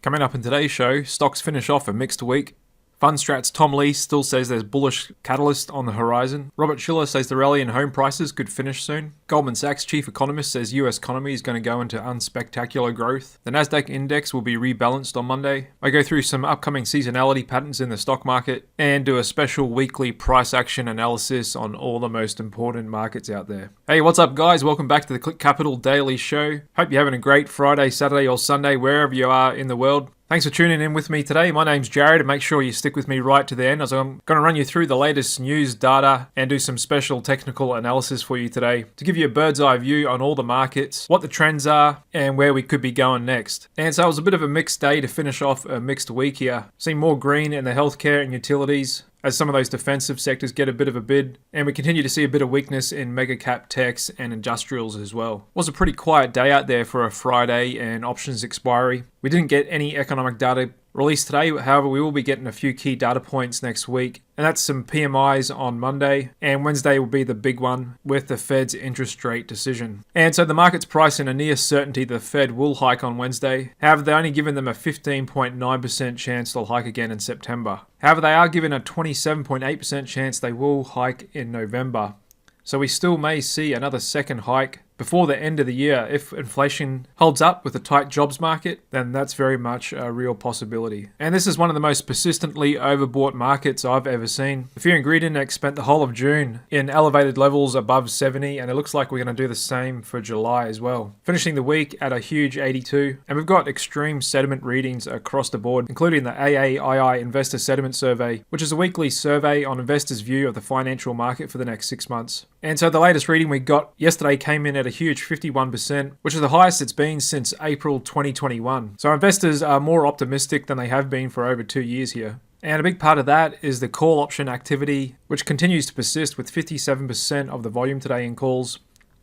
Coming up in today's show, stocks finish off a mixed week. Fundstrat's Tom Lee still says there's bullish catalyst on the horizon. Robert Shiller says the rally in home prices could finish soon. Goldman Sachs chief economist says US economy is going to go into unspectacular growth. The Nasdaq index will be rebalanced on Monday. I go through some upcoming seasonality patterns in the stock market and do a special weekly price action analysis on all the most important markets out there. Hey, what's up guys? Welcome back to the Click Capital Daily Show. Hope you're having a great Friday, Saturday or Sunday, wherever you are in the world. Thanks for tuning in with me today. My name's Jared, and make sure you stick with me right to the end as I'm going to run you through the latest news, data, and do some special technical analysis for you today to give you a bird's eye view on all the markets, what the trends are, and where we could be going next. And so it was a bit of a mixed day to finish off a mixed week here. Seeing more green in the healthcare and utilities, as some of those defensive sectors get a bit of a bid, and we continue to see a bit of weakness in mega cap techs and industrials as well. It was a pretty quiet day out there for a Friday and options expiry. We didn't get any economic data released today, however we will be getting a few key data points next week, and that's some PMIs on Monday, and Wednesday will be the big one with the Fed's interest rate decision. And so the market's pricing a near certainty the Fed will hike on Wednesday. However, they're only given them a 15.9% chance they'll hike again in September. However, they are given a 27.8% chance they will hike in November. So we still may see another second hike before the end of the year. If inflation holds up with a tight jobs market, then that's very much a real possibility. And this is one of the most persistently overbought markets I've ever seen. The Fear and Greed Index spent the whole of June in elevated levels above 70, and it looks like we're going to do the same for July as well. Finishing the week at a huge 82, and we've got extreme sentiment readings across the board, including the AAPL Investor Sentiment Survey, which is a weekly survey on investors' view of the financial market for the next 6 months. And so the latest reading we got yesterday came in at a huge 51%, which is the highest it's been since April 2021. So investors are more optimistic than they have been for over 2 years here. And a big part of that is the call option activity, which continues to persist with 57% of the volume today in calls.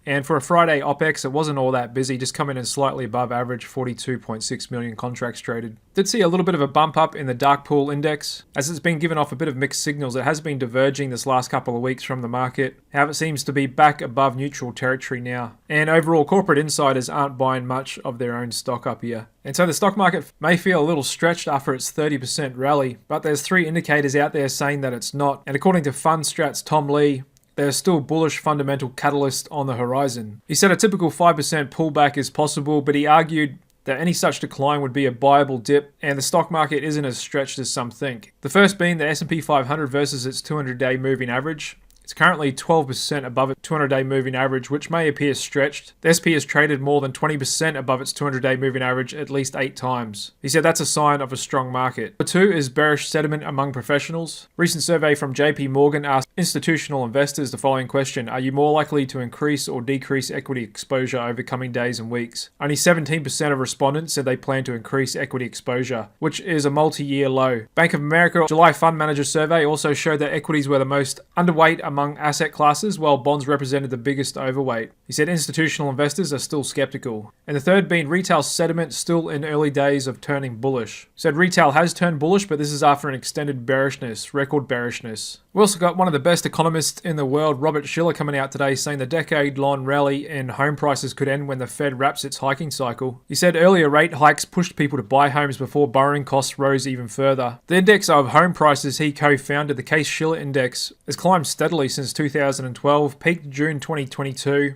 And for a Friday OPEX, it wasn't all that busy, just coming in slightly above average, 42.6 million contracts traded. Did see a little bit of a bump up in the dark pool index, as it's been given off a bit of mixed signals. It has been diverging this last couple of weeks from the market. However, it seems to be back above neutral territory now. And overall, corporate insiders aren't buying much of their own stock up here. And so the stock market may feel a little stretched after its 30% rally, but there's 3 indicators out there saying that it's not. And according to Fundstrat's Tom Lee, there's still bullish fundamental catalyst on the horizon. He said a typical 5% pullback is possible, but he argued that any such decline would be a buyable dip, and the stock market isn't as stretched as some think. The first being the S&P 500 versus its 200-day moving average. It's currently 12% above its 200-day moving average, which may appear stretched. The SP has traded more than 20% above its 200-day moving average at least 8 times. He said that's a sign of a strong market. Number 2 is bearish sentiment among professionals. Recent survey from JP Morgan asked institutional investors the following question: are you more likely to increase or decrease equity exposure over coming days and weeks? Only 17% of respondents said they plan to increase equity exposure, which is a multi-year low. Bank of America July Fund Manager survey also showed that equities were the most underweight among asset classes, while bonds represented the biggest overweight. He said institutional investors are still skeptical. And the third being retail sentiment still in early days of turning bullish. He said retail has turned bullish, but this is after an extended bearishness, record bearishness. We also got one of the best economists in the world, Robert Shiller, coming out today saying the decade-long rally in home prices could end when the Fed wraps its hiking cycle. He said earlier rate hikes pushed people to buy homes before borrowing costs rose even further. The index of home prices he co-founded, the Case-Shiller Index, has climbed steadily since 2012, peaked June 2022,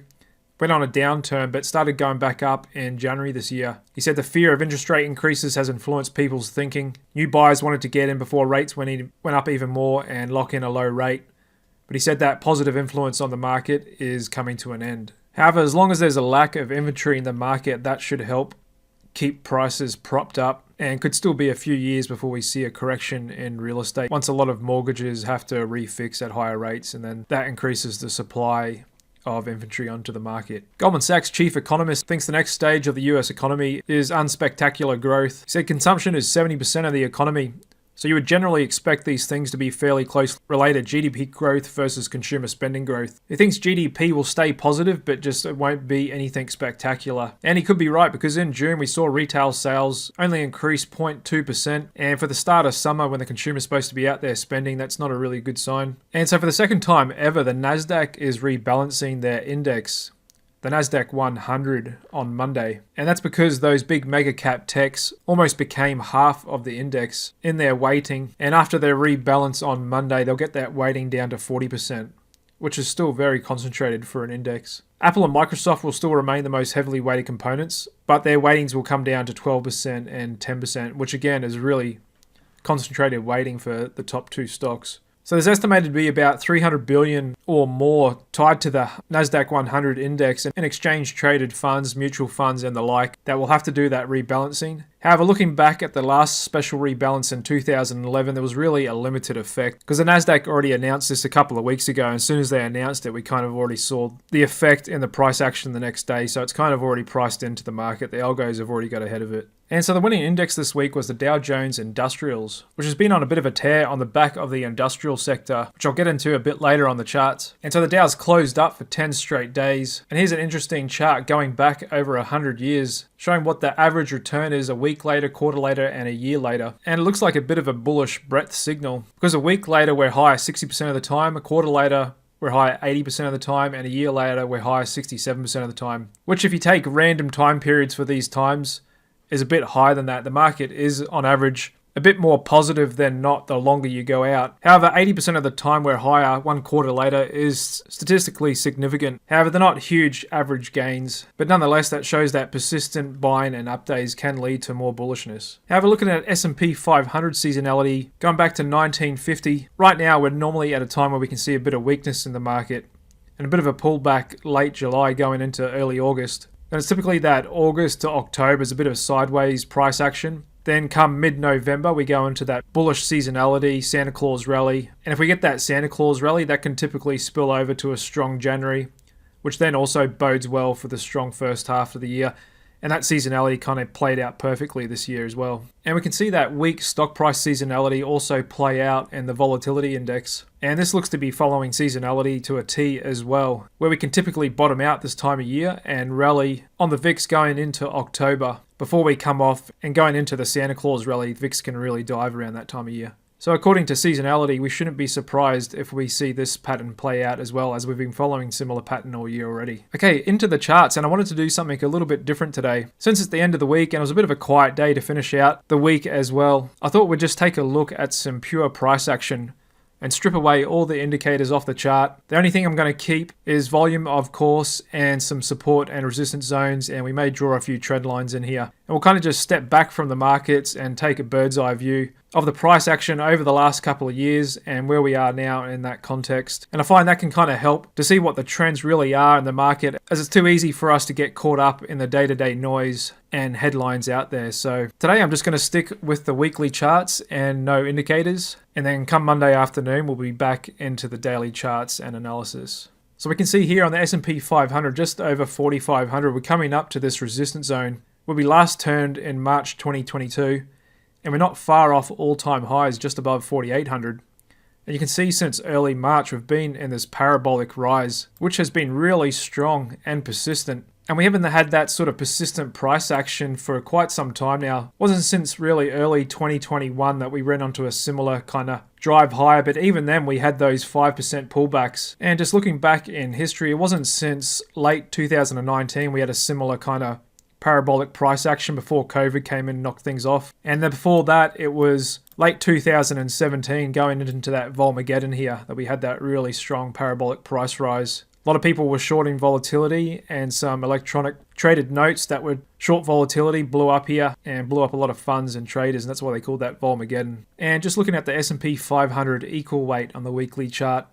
went on a downturn but started going back up in January this year. He said the fear of interest rate increases has influenced people's thinking. New buyers wanted to get in before rates went up even more and lock in a low rate. But he said that positive influence on the market is coming to an end. However, as long as there's a lack of inventory in the market, that should help keep prices propped up, and could still be a few years before we see a correction in real estate once a lot of mortgages have to refix at higher rates, and then that increases the supply of inventory onto the market. Goldman Sachs chief economist thinks the next stage of the US economy is unspectacular growth. He said consumption is 70% of the economy, so you would generally expect these things to be fairly close related, GDP growth versus consumer spending growth. He thinks GDP will stay positive, but just it won't be anything spectacular. And he could be right, because in June we saw retail sales only increase 0.2%, and for the start of summer when the consumer's supposed to be out there spending, that's not a really good sign. And so for the second time ever, the Nasdaq is rebalancing their index. the NASDAQ 100 on Monday. And that's because those big mega cap techs almost became half of the index in their weighting. And after their rebalance on Monday, they'll get that weighting down to 40%, which is still very concentrated for an index. Apple and Microsoft will still remain the most heavily weighted components, but their weightings will come down to 12% and 10%, which again is really concentrated weighting for the top two stocks. So there's estimated to be about 300 billion or more tied to the NASDAQ 100 index in exchange-traded funds, mutual funds and the like that will have to do that rebalancing. However, looking back at the last special rebalance in 2011, there was really a limited effect because the NASDAQ already announced this a couple of weeks ago. And as soon as they announced it, we kind of already saw the effect in the price action the next day. So it's kind of already priced into the market. The algos have already got ahead of it. And so the winning index this week was the Dow Jones Industrials, which has been on a bit of a tear on the back of the industrial sector, which I'll get into a bit later on the charts. And so the Dow's closed up for 10 straight days. And here's an interesting chart going back over 100 years, showing what the average return is a week later, quarter later, and a year later. And it looks like a bit of a bullish breadth signal, because a week later we're high 60% of the time, a quarter later we're high 80% of the time, and a year later we're high 67% of the time. Which if you take random time periods for these times, is a bit higher than that. The market is on average a bit more positive than not the longer you go out. However, 80% of the time we're higher, one quarter later, is statistically significant. However, they're not huge average gains, but nonetheless that shows that persistent buying and up days can lead to more bullishness. However, looking at S&P 500 seasonality, going back to 1950, right now we're normally at a time where we can see a bit of weakness in the market and a bit of a pullback late July going into early August. And it's typically that August to October is a bit of a sideways price action. Then come mid-November, we go into that bullish seasonality, Santa Claus rally. And if we get that Santa Claus rally, that can typically spill over to a strong January, which then also bodes well for the strong first half of the year. And that seasonality kind of played out perfectly this year as well. And we can see that weak stock price seasonality also play out in the volatility index. And this looks to be following seasonality to a T as well, where we can typically bottom out this time of year and rally on the VIX going into October before we come off, and going into the Santa Claus rally, VIX can really dive around that time of year. So according to seasonality, we shouldn't be surprised if we see this pattern play out as well, as we've been following similar pattern all year already. Okay, into the charts, and I wanted to do something a little bit different today. Since it's the end of the week and it was a bit of a quiet day to finish out the week as well, I thought we'd just take a look at some pure price action and strip away all the indicators off the chart. The only thing I'm going to keep is volume, of course, and some support and resistance zones, and we may draw a few trend lines in here. And we'll kind of just step back from the markets and take a bird's eye view of the price action over the last couple of years and where we are now in that context. And I find that can kind of help to see what the trends really are in the market, as it's too easy for us to get caught up in the day-to-day noise and headlines out there. So today I'm just going to stick with the weekly charts and no indicators. And then come Monday afternoon, we'll be back into the daily charts and analysis. So we can see here on the S&P 500, just over 4,500, we're coming up to this resistance zone where we last turned in March 2022. And we're not far off all-time highs, just above 4,800. And you can see since early March, we've been in this parabolic rise, which has been really strong and persistent. And we haven't had that sort of persistent price action for quite some time now. It wasn't since really early 2021 that we ran onto a similar kind of drive higher, but even then we had those 5% pullbacks. And just looking back in history, it wasn't since late 2019 we had a similar kind of parabolic price action before COVID came in and knocked things off. And then before that, it was late 2017 going into that Volmageddon here that we had that really strong parabolic price rise. A lot of people were shorting volatility, and some electronic traded notes that were short volatility blew up here and blew up a lot of funds and traders, and that's why they called that Volmageddon. And just looking at the S&P 500 equal weight on the weekly chart,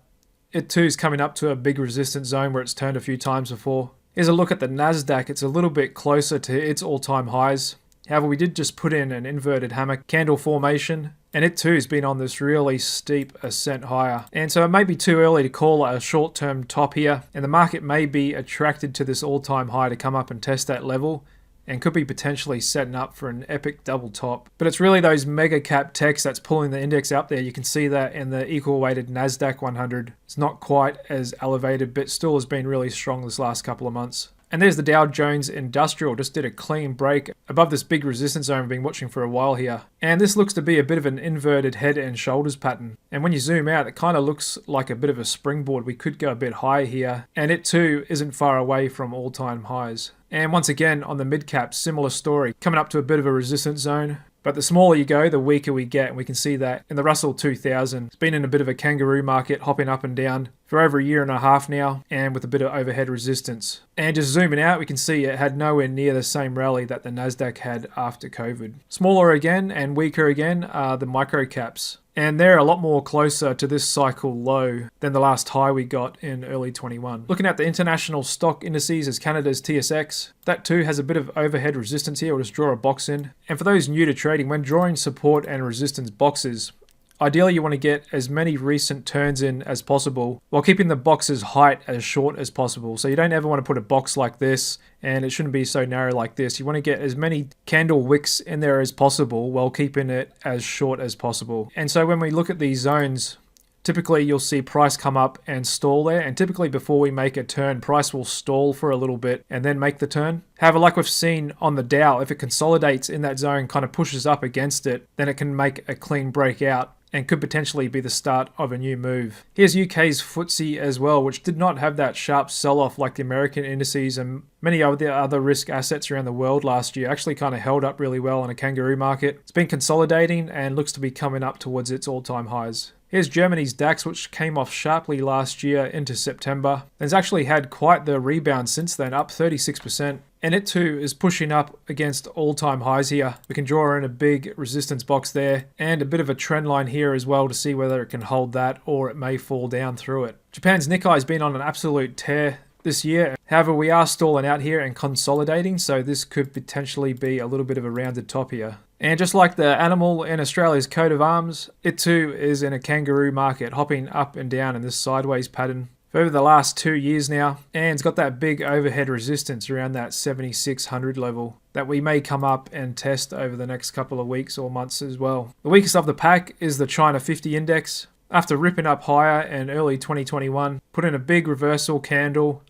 it too is coming up to a big resistance zone where it's turned a few times before. Here's a look at the NASDAQ. It's a little bit closer to its all-time highs. However, we did just put in an inverted hammer candle formation, and it too has been on this really steep ascent higher. And so it may be too early to call a short-term top here, and the market may be attracted to this all-time high to come up and test that level, and could be potentially setting up for an epic double top. But it's really those mega cap techs that's pulling the index up there. You can see that in the equal weighted NASDAQ 100. It's not quite as elevated, but still has been really strong this last couple of months. And there's the Dow Jones Industrial, just did a clean break above this big resistance zone we've been watching for a while here. And this looks to be a bit of an inverted head and shoulders pattern. And when you zoom out, it kind of looks like a bit of a springboard. We could go a bit higher here. And it too isn't far away from all-time highs. And once again, on the mid-cap, similar story. Coming up to a bit of a resistance zone. But the smaller you go, the weaker we get. And we can see that in the Russell 2000. It's been in a bit of a kangaroo market, hopping up and down for over a year and a half now, and with a bit of overhead resistance. And just zooming out, we can see it had nowhere near the same rally that the Nasdaq had after COVID. Smaller again and weaker again are the micro caps. And they're a lot more closer to this cycle low than the last high we got in early 21. Looking at the international stock indices as Canada's TSX, that too has a bit of overhead resistance here. We'll just draw a box in. And for those new to trading, when drawing support and resistance boxes, ideally you want to get as many recent turns in as possible while keeping the box's height as short as possible. So you don't ever want to put a box like this, and it shouldn't be so narrow like this. You want to get as many candle wicks in there as possible while keeping it as short as possible. And so when we look at these zones, typically you'll see price come up and stall there, and typically before we make a turn, price will stall for a little bit and then make the turn. However, like we've seen on the Dow, if it consolidates in that zone, kind of pushes up against it, then it can make a clean breakout and could potentially be the start of a new move. Here's UK's FTSE as well, which did not have that sharp sell-off like the American indices and many of the other risk assets around the world last year. Actually kind of held up really well in a kangaroo market. It's been consolidating and looks to be coming up towards its all-time highs. Here's Germany's DAX, which came off sharply last year into September. It's actually had quite the rebound since then, up 36%. And it too is pushing up against all-time highs here. We can draw in a big resistance box there and a bit of a trend line here as well to see whether it can hold that or it may fall down through it. Japan's Nikkei has been on an absolute tear this year. However, we are stalling out here and consolidating, so this could potentially be a little bit of a rounded top here. And just like the animal in Australia's coat of arms, it too is in a kangaroo market, hopping up and down in this sideways pattern for over the last 2 years now, and it's got that big overhead resistance around that 7600 level that we may come up and test over the next couple of weeks or months as well. The weakest of the pack is the China 50 index. After ripping up higher in early 2021, put in a big reversal candle,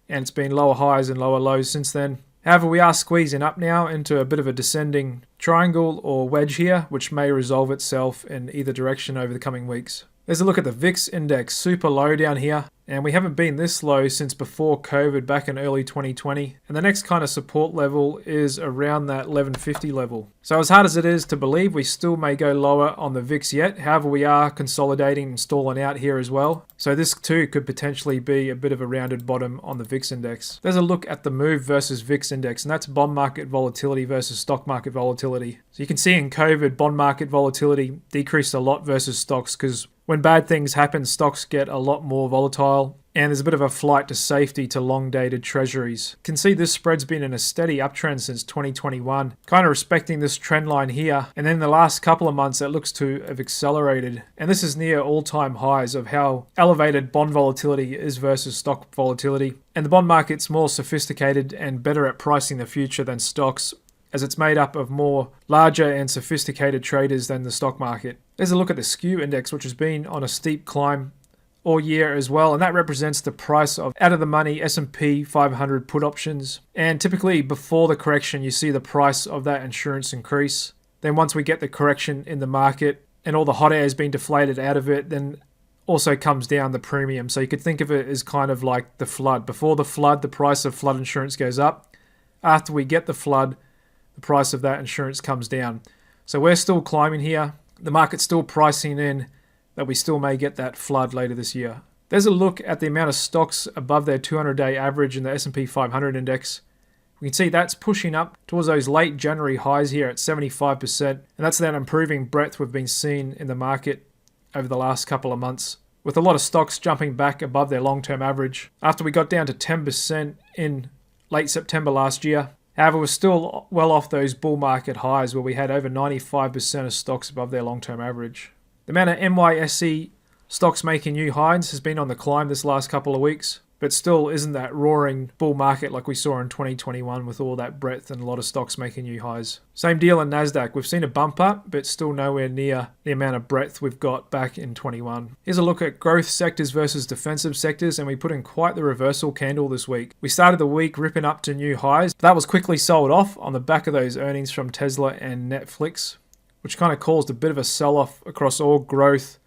and it's been lower highs and lower lows since then. However, we are squeezing up now into a bit of a descending triangle or wedge here, which may resolve itself in either direction over the coming weeks. There's a look at the VIX index, super low down here, and we haven't been this low since before COVID back in early 2020. And the next kind of support level is around that 1150 level. So as hard as it is to believe, we still may go lower on the VIX yet. However, we are consolidating and stalling out here as well. So this too could potentially be a bit of a rounded bottom on the VIX index. There's a look at the move versus VIX index, and that's bond market volatility versus stock market volatility. So you can see in COVID, bond market volatility decreased a lot versus stocks because when bad things happen, stocks get a lot more volatile, and there's a bit of a flight to safety to long-dated treasuries. You can see this spread's been in a steady uptrend since 2021, kind of respecting this trend line here, and then the last couple of months it looks to have accelerated, and this is near all-time highs of how elevated bond volatility is versus stock volatility. And the bond market's more sophisticated and better at pricing the future than stocks, as it's made up of more larger and sophisticated traders than the stock market. There's a look at the SKU index, which has been on a steep climb all year as well, and that represents the price of out-of-the-money S&P 500 put options. And typically before the correction, you see the price of that insurance increase. Then once we get the correction in the market and all the hot air has been deflated out of it, then also comes down the premium. So you could think of it as kind of like the flood. Before the flood, the price of flood insurance goes up. After we get the flood, the price of that insurance comes down. So we're still climbing here. The market's still pricing in that we still may get that flood later this year. There's a look at the amount of stocks above their 200-day average in the S&P 500 index. We can see that's pushing up towards those late January highs here at 75%, and that's that improving breadth we've been seeing in the market over the last couple of months, with a lot of stocks jumping back above their long-term average after we got down to 10% in late September last year. However, we're still well off those bull market highs where we had over 95% of stocks above their long-term average. The amount of NYSE stocks making new highs has been on the climb this last couple of weeks, but still isn't that roaring bull market like we saw in 2021 with all that breadth and a lot of stocks making new highs. Same deal in NASDAQ. We've seen a bump up, but still nowhere near the amount of breadth we've got back in 21. Here's a look at growth sectors versus defensive sectors, and we put in quite the reversal candle this week. We started the week ripping up to new highs, but that was quickly sold off on the back of those earnings from Tesla and Netflix, which kind of caused a bit of a sell-off across all growth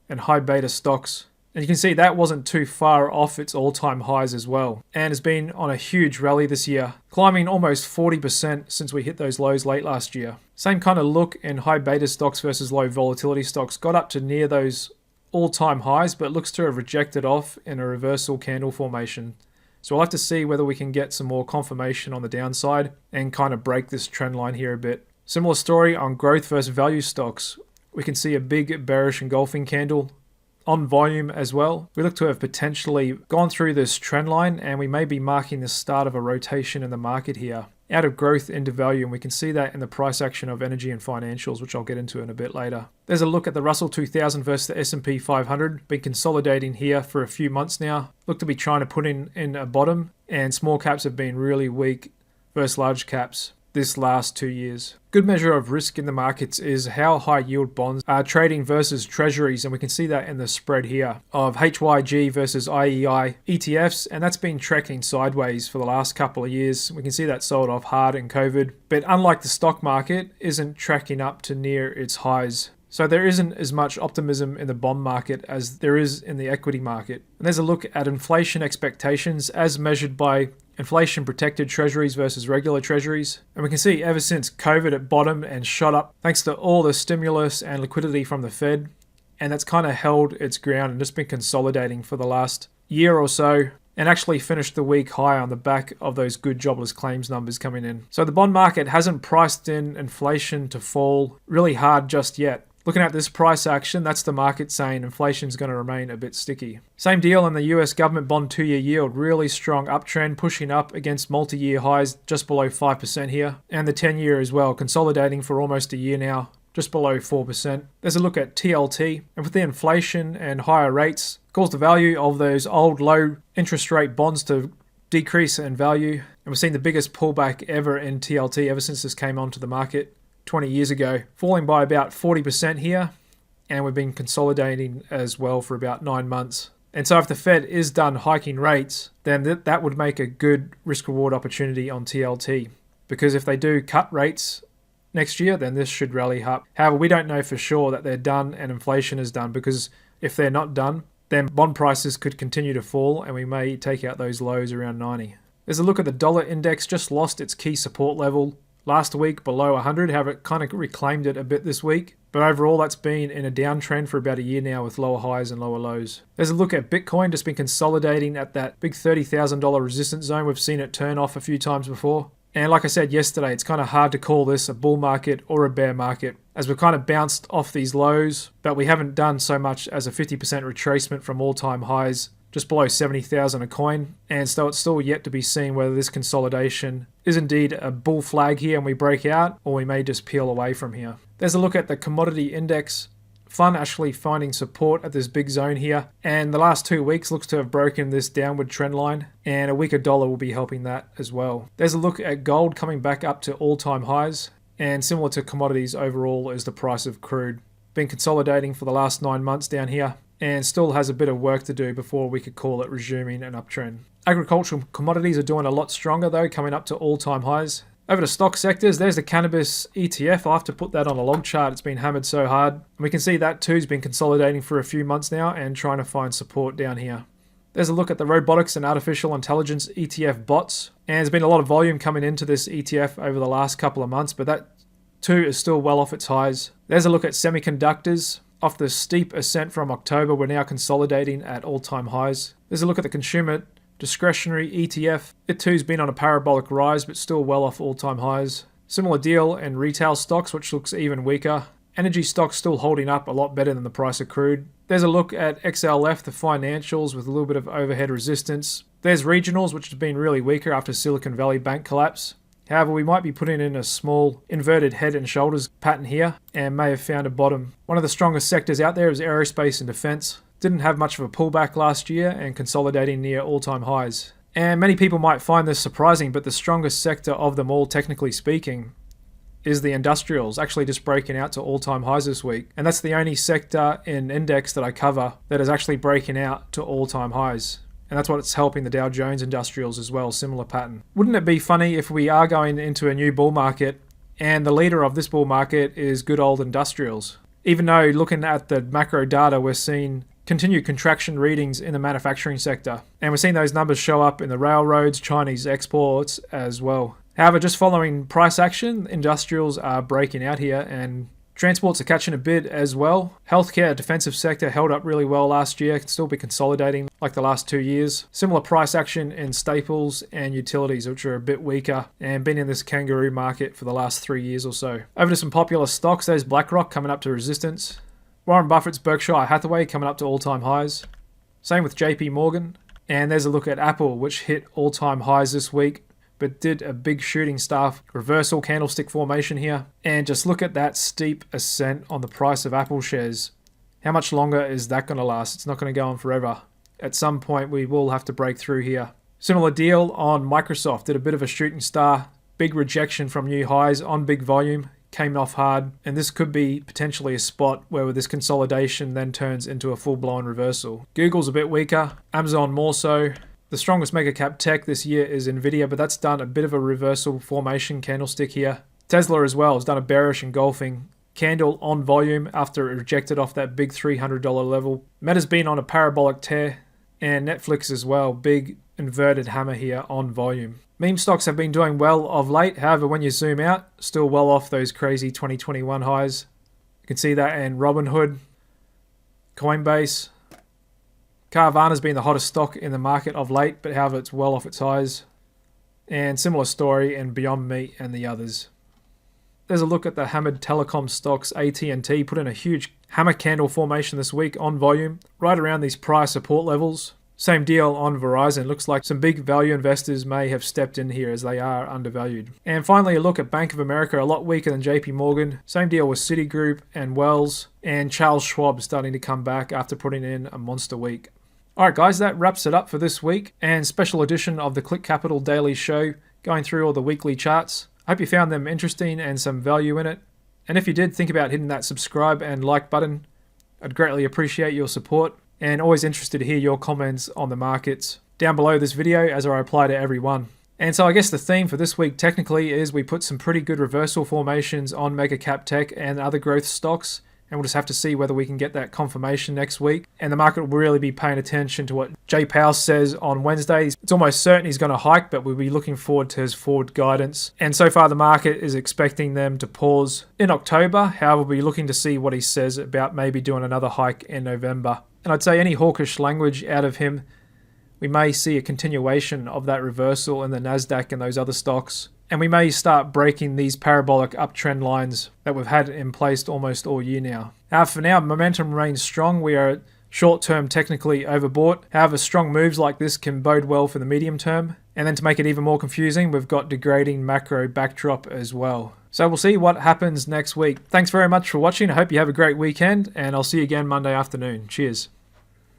and high beta stocks. And you can see that wasn't too far off its all-time highs as well, and has been on a huge rally this year, climbing almost 40% since we hit those lows late last year. Same kind of look in high beta stocks versus low volatility stocks. Got up to near those all-time highs, but looks to have rejected off in a reversal candle formation. So we'll have to see whether we can get some more confirmation on the downside and kind of break this trend line here a bit. Similar story on growth versus value stocks. We can see a big bearish engulfing candle on volume as well. We look to have potentially gone through this trend line, and we may be marking the start of a rotation in the market here out of growth into value, and we can see that in the price action of energy and financials, which I'll get into in a bit later. There's a look at the Russell 2000 versus the S&P 500. Been consolidating here for a few months now. Look to be trying to put in a bottom, and small caps have been really weak versus large caps this last 2 years. Good measure of risk in the markets is how high yield bonds are trading versus treasuries, and we can see that in the spread here of HYG versus IEI ETFs, and that's been trekking sideways for the last couple of years. We can see that sold off hard in COVID, but unlike the stock market, isn't tracking up to near its highs. So there isn't as much optimism in the bond market as there is in the equity market. And there's a look at inflation expectations as measured by inflation-protected treasuries versus regular treasuries. And we can see ever since COVID it bottomed and shot up thanks to all the stimulus and liquidity from the Fed. And that's kind of held its ground and just been consolidating for the last year or so, and actually finished the week high on the back of those good jobless claims numbers coming in. So the bond market hasn't priced in inflation to fall really hard just yet. Looking at this price action, that's the market saying inflation is going to remain a bit sticky. Same deal in the US government bond 2-year yield. Really strong uptrend, pushing up against multi-year highs just below 5% here. And the 10-year as well, consolidating for almost a year now, just below 4%. There's a look at TLT. And with the inflation and higher rates, caused the value of those old low interest rate bonds to decrease in value. And we've seen the biggest pullback ever in TLT ever since this came onto the market 20 years ago, falling by about 40% here, and we've been consolidating as well for about 9 months. And so if the Fed is done hiking rates, then that would make a good risk-reward opportunity on TLT, because if they do cut rates next year, then this should rally up. However, we don't know for sure that they're done and inflation is done, because if they're not done, then bond prices could continue to fall, and we may take out those lows around 90. There's a look at the dollar index, just lost its key support level last week below 100, however it kind of reclaimed it a bit this week. But overall, that's been in a downtrend for about a year now with lower highs and lower lows. There's a look at Bitcoin, just been consolidating at that big $30,000 resistance zone. We've seen it turn off a few times before. And like I said yesterday, it's kind of hard to call this a bull market or a bear market, as we've kind of bounced off these lows, but we haven't done so much as a 50% retracement from all-time highs just below 70,000 a coin, and so it's still yet to be seen whether this consolidation is indeed a bull flag here and we break out, or we may just peel away from here. There's a look at the commodity index. Fun actually finding support at this big zone here, and the last 2 weeks looks to have broken this downward trend line, and a weaker dollar will be helping that as well. There's a look at gold coming back up to all-time highs, and similar to commodities overall is the price of crude. Been consolidating for the last 9 months down here, and still has a bit of work to do before we could call it resuming an uptrend. Agricultural commodities are doing a lot stronger though, coming up to all-time highs. Over to stock sectors, there's the cannabis ETF. I'll have to put that on a log chart. It's been hammered so hard. And we can see that too has been consolidating for a few months now and trying to find support down here. There's a look at the robotics and artificial intelligence ETF bots. And there's been a lot of volume coming into this ETF over the last couple of months, but that too is still well off its highs. There's a look at semiconductors. Off the steep ascent from October, we're now consolidating at all-time highs. There's a look at the consumer discretionary ETF. It too has been on a parabolic rise, but still well off all-time highs. Similar deal in retail stocks, which looks even weaker. Energy stocks still holding up a lot better than the price of crude. There's a look at XLF, the financials, with a little bit of overhead resistance. There's regionals, which have been really weaker after Silicon Valley Bank collapse. However, we might be putting in a small inverted head and shoulders pattern here and may have found a bottom. One of the strongest sectors out there is aerospace and defense. didn't have much of a pullback last year and consolidating near all-time highs. And many people might find this surprising, but the strongest sector of them all, technically speaking, is the industrials, actually just breaking out to all-time highs this week. And that's the only sector in index that I cover that is actually breaking out to all-time highs. And that's what's helping the Dow Jones Industrials as well, similar pattern. Wouldn't it be funny if we are going into a new bull market and the leader of this bull market is good old industrials? Even though looking at the macro data, we're seeing continued contraction readings in the manufacturing sector. And we're seeing those numbers show up in the railroads, Chinese exports as well. However, just following price action, industrials are breaking out here and transports are catching a bid as well. Healthcare, defensive sector held up really well last year, can still be consolidating like the last 2 years. Similar price action in staples and utilities, which are a bit weaker and been in this kangaroo market for the last 3 years or so. Over to some popular stocks, there's BlackRock coming up to resistance. Warren Buffett's Berkshire Hathaway coming up to all-time highs. Same with JP Morgan. And there's a look at Apple, which hit all-time highs this week, but did a big shooting star reversal candlestick formation here. And just look at that steep ascent on the price of Apple shares. How much longer is that going to last? It's not going to go on forever. At some point, we will have to break through here. Similar deal on Microsoft. Did a bit of a shooting star. Big rejection from new highs on big volume. Came off hard. And this could be potentially a spot where this consolidation then turns into a full-blown reversal. Google's a bit weaker. Amazon more so. The strongest mega cap tech this year is NVDA, but that's done a bit of a reversal formation candlestick here. Tesla as well has done a bearish engulfing candle on volume after it rejected off that big $300 level. Meta's been on a parabolic tear, and Netflix as well. Big inverted hammer here on volume. Meme stocks have been doing well of late. However, when you zoom out, still well off those crazy 2021 highs. You can see that in Robinhood, Coinbase. Carvana's been the hottest stock in the market of late, but however, it's well off its highs. And similar story in Beyond Meat and the others. There's a look at the hammered telecom stocks. AT&T put in a huge hammer candle formation this week on volume, right around these price support levels. Same deal on Verizon. Looks like some big value investors may have stepped in here as they are undervalued. And finally, a look at Bank of America, a lot weaker than JP Morgan. Same deal with Citigroup and Wells, and Charles Schwab starting to come back after putting in a monster week. Alright guys, that wraps it up for this week and special edition of the Click Capital Daily Show, going through all the weekly charts. I hope you found them interesting and some value in it. And if you did, think about hitting that subscribe and like button. I'd greatly appreciate your support and always interested to hear your comments on the markets down below this video as I reply to every one. And so I guess the theme for this week technically is we put some pretty good reversal formations on mega cap tech and other growth stocks. And we'll just have to see whether we can get that confirmation next week. And the market will really be paying attention to what Jay Powell says on Wednesday. It's almost certain he's going to hike, but we'll be looking forward to his forward guidance. And so far, the market is expecting them to pause in October. However, we'll be looking to see what he says about maybe doing another hike in November. And I'd say any hawkish language out of him, we may see a continuation of that reversal in the NASDAQ and those other stocks. And we may start breaking these parabolic uptrend lines that we've had in place almost all year now. For now, momentum remains strong. We are short-term technically overbought. However, strong moves like this can bode well for the medium term. And then to make it even more confusing, we've got degrading macro backdrop as well. So we'll see what happens next week. Thanks very much for watching. I hope you have a great weekend, and I'll see you again Monday afternoon. Cheers.